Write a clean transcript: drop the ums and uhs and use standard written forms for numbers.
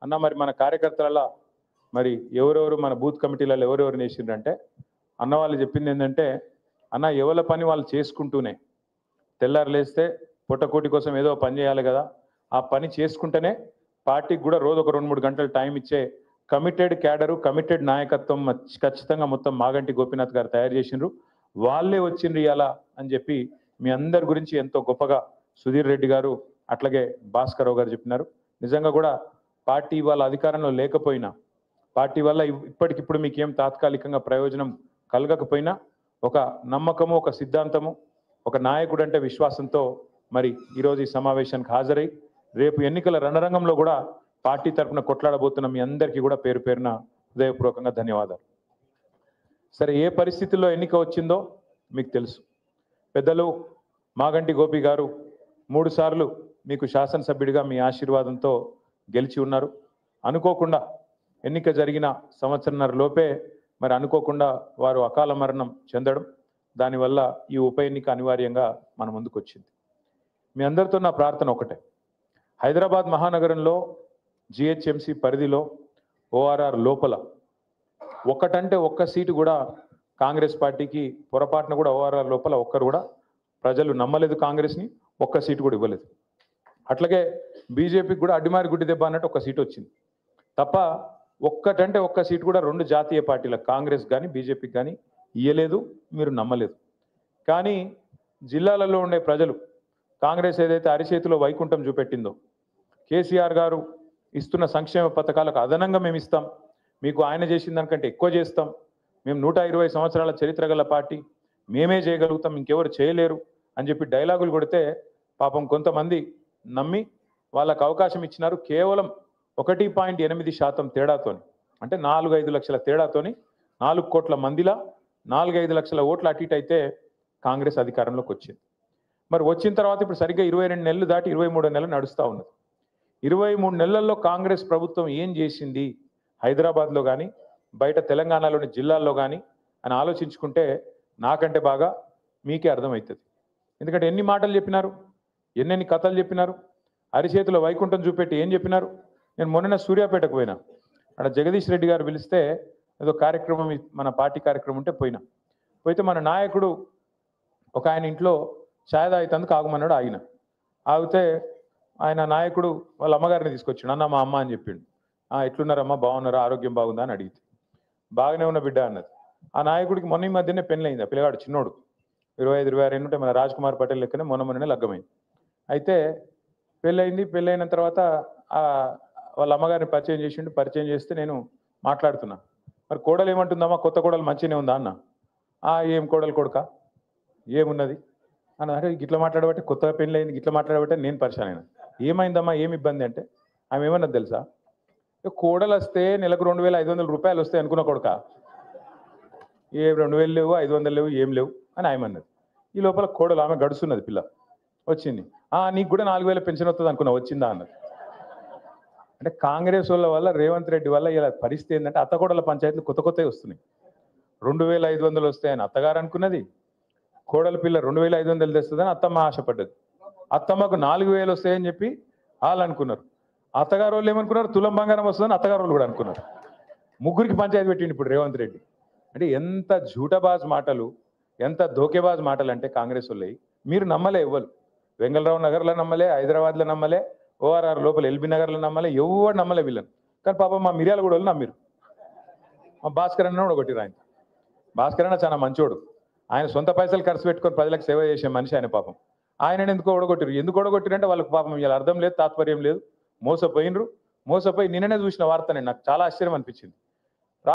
అన్న మరి మన కార్యకర్తల మరి ఎవరెవరు మన బూత్ కమిటీలలో ఎవరెవరు వేసిండ్రంటే అన్న వాళ్ళు చెప్పింది ఏంటంటే అన్న ఎవరి పని వాళ్ళు చేసుకుంటూనే తెల్లారు లేస్తే పొట్టకోటి కోసం ఏదో పని చేయాలి కదా ఆ పని చేసుకుంటేనే పార్టీకి కూడా రోజు ఒక 2-3 గంటలు టైం ఇచ్చే కమిటెడ్ క్యాడరు కమిటెడ్ నాయకత్వం ఖచ్చితంగా మొత్తం మాగంటి గోపీనాథ్ గారు తయారు చేసిండ్రు వాళ్ళే వచ్చిండ్రు ఇవాళ అని చెప్పి మీ అందరి గురించి ఎంతో గొప్పగా సుధీర్ రెడ్డి గారు అట్లాగే భాస్కర్ రావు గారు చెప్పినారు నిజంగా కూడా పార్టీ వాళ్ళ అధికారంలో లేకపోయినా పార్టీ వల్ల ఇప్పటికిప్పుడు మీకు ఏం తాత్కాలికంగా ప్రయోజనం కలగకపోయినా ఒక నమ్మకము ఒక సిద్ధాంతము ఒక నాయకుడు అంటే విశ్వాసంతో మరి ఈరోజు ఈ సమావేశానికి హాజరై రేపు ఎన్నికల రణరంగంలో కూడా పార్టీ తరఫున కొట్లాడబోతున్న మీ అందరికీ కూడా పేరు పేరున హృదయపూర్వకంగా ధన్యవాదాలు. సరే ఏ పరిస్థితుల్లో ఎన్నిక వచ్చిందో మీకు తెలుసు. పెద్దలు మాగంటి గోపి గారు 3 సార్లు మీకు శాసనసభ్యుడిగా మీ ఆశీర్వాదంతో గెలిచి ఉన్నారు. అనుకోకుండా ఎన్నిక జరిగిన సంవత్సరన్నర లోపే మరి అనుకోకుండా వారు అకాల మరణం చెందడం దానివల్ల ఈ ఉప ఎన్నిక అనివార్యంగా మన ముందుకు వచ్చింది. మీ అందరితో నా ప్రార్థన ఒకటే, హైదరాబాద్ మహానగరంలో జిహెచ్ఎంసి పరిధిలో ఓఆర్ఆర్ లోపల ఒక్కటంటే ఒక్క సీటు కూడా కాంగ్రెస్ పార్టీకి పొరపాటున కూడా ఓఆర్ఆర్ లోపల ఒక్కరు కూడా ప్రజలు నమ్మలేదు, కాంగ్రెస్ని ఒక్క సీటు కూడా ఇవ్వలేదు. అట్లాగే బీజేపీకి కూడా అడ్డిమారి గుడ్డి దెబ్బ అన్నట్టు ఒక సీటు వచ్చింది తప్ప ఒక్కటంటే ఒక్క సీటు కూడా 2 జాతీయ పార్టీలకు కాంగ్రెస్ కానీ బీజేపీకి కానీ ఇయ్యలేదు, మీరు నమ్మలేదు. కానీ జిల్లాలలో ఉండే ప్రజలు కాంగ్రెస్ ఏదైతే అరిచేతిలో వైకుంఠం చూపెట్టిందో కేసీఆర్ గారు ఇస్తున్న సంక్షేమ పథకాలకు అదనంగా మేము ఇస్తాం, మీకు ఆయన చేసిన దానికంటే ఎక్కువ చేస్తాం, మేము 120 సంవత్సరాల చరిత్ర గల పార్టీ, మేమే చేయగలుగుతాం, ఇంకెవరు చేయలేరు అని చెప్పి డైలాగులు కొడితే పాపం కొంతమంది నమ్మి వాళ్ళకు అవకాశం ఇచ్చినారు. కేవలం 1.8% తేడాతోని, అంటే 4-5 లక్షల తేడాతోని 4 కోట్ల మందిలా 4-5 లక్షల ఓట్లు అటు ఇటు అయితే కాంగ్రెస్ అధికారంలోకి వచ్చింది. మరి వచ్చిన తర్వాత ఇప్పుడు సరిగ్గా 22 నెలలు దాటి 23 నెలలు నడుస్తూ ఉన్నది. 23 నెలల్లో కాంగ్రెస్ ప్రభుత్వం ఏం చేసింది హైదరాబాద్లో కానీ బయట తెలంగాణలోని జిల్లాల్లో కానీ అని ఆలోచించుకుంటే నాకంటే బాగా మీకే అర్థమవుతుంది. ఎందుకంటే ఎన్ని మాటలు చెప్పినారు, ఎన్నెన్ని కథలు చెప్పినారు, అరిచేతిలో వైకుంఠం చూపెట్టి ఏం చెప్పినారు. నేను మొన్న సూర్యాపేటకు పోయినా, అక్కడ జగదీష్ రెడ్డి గారు పిలిస్తే ఏదో కార్యక్రమం మన పార్టీ కార్యక్రమం ఉంటే పోయితే మన నాయకుడు ఒక ఆయన ఇంట్లో ఛాయ్ తాగుతందుకు ఆగమన్నాడు. ఆగితే ఆయన నాయకుడు వాళ్ళ అమ్మగారిని తీసుకొచ్చాడు. అన్న మా అమ్మ అని చెప్పిండు. ఎట్లున్నారమ్మా, బాగున్నారా, ఆరోగ్యం బాగుందా అని అడిగితే బాగానే ఉన్న బిడ్డ అన్నది. ఆ నాయకుడికి మొన్న ఈ మధ్యనే పెళ్ళయింది. ఆ పిల్లగాడు చిన్నోడు 25-26 ఉంటే మన రాజ్ కుమార్ పటేల్ లెక్కనే మొన్ననే లగ్గమైంది. అయితే పెళ్ళైన తర్వాత వాళ్ళ అమ్మగారిని పరిచయం చేస్తే నేను మాట్లాడుతున్నా, మరి కోడలు ఏమంటుందమ్మా, కొత్త కోడలు మంచిగానే ఉందా అన్న. ఏం కోడలు కొడుక ఏమున్నది అన్న. అంటే గిట్లా మాట్లాడబట్టే, కొత్తగా పెళ్ళయింది గిట్లా మాట్లాడబట్టే నేను పరిచయం అయినా. ఏమైందమ్మా, ఏమి ఇబ్బంది అంటే ఆమె ఏమన్నది తెలుసా, కోడలు వస్తే నెలకు 2,500 రూపాయలు వస్తాయి అనుకున్న కొడుక, ఏ 2,000 లేవు, 500 లేవు, ఏం లేవు అని ఆమె అన్నది. ఈ లోపల కోడలు ఆమె గడుస్తున్నది, పిల్ల వచ్చింది. నీకు కూడా 4,000 పెన్షన్ వస్తుంది అనుకున్నా, వచ్చిందా అన్నది. అంటే కాంగ్రెస్ వాళ్ళ వల్ల, రేవంత్ రెడ్డి వల్ల ఇలా పరిస్థితి ఏంటంటే అత్తకోడల పంచాయతీలు కొత్తవి వస్తున్నాయి. 2,500 వస్తాయని అత్తగారు అనుకున్నది, కోడల పిల్ల 2,500 తెస్తుందని అత్తమ్మ ఆశపడ్డది. అత్తమ్మకు 4,000 వస్తాయని చెప్పి వాళ్ళు అనుకున్నారు. అత్తగారు వాళ్ళు ఏమనుకున్నారు, తులం బంగారం వస్తుందని అత్తగారు వాళ్ళు కూడా అనుకున్నారు. ముగ్గురికి పంచాయతీ పెట్టిండు ఇప్పుడు రేవంత్ రెడ్డి. అంటే ఎంత జూటబాజ్ మాటలు, ఎంత ధోకేబాజ్ మాటలు అంటే కాంగ్రెస్ వాళ్ళవి. మీరు నమ్మలే, ఇవ్వరు. వెంగళరావు నగర్లో నమ్మలే, హైదరాబాద్లో నమ్మలే, ఓఆర్ఆర్ లోపల ఎల్బీ నగర్లో నమ్మలే, ఎవరు నమ్మలే వీళ్ళని. కానీ పాపం మా మిర్యాల కూడా నమ్మిరు. మా భాస్కర్ అన్న కూడా కొట్టిరు. భాస్కర్ అన్న చాలా మంచోడు, ఆయన సొంత పైసలు ఖర్చు పెట్టుకొని ప్రజలకు సేవ చేసే మనిషి ఆయన. పాపం ఆయన ఎందుకు ఓడగొట్టిరు అంటే వాళ్ళకి పాపం ఇలా అర్థం లేదు, తాత్పర్యం లేదు, మోసపోయి నిన్ననే చూసిన వార్త నాకు చాలా ఆశ్చర్యం అనిపించింది.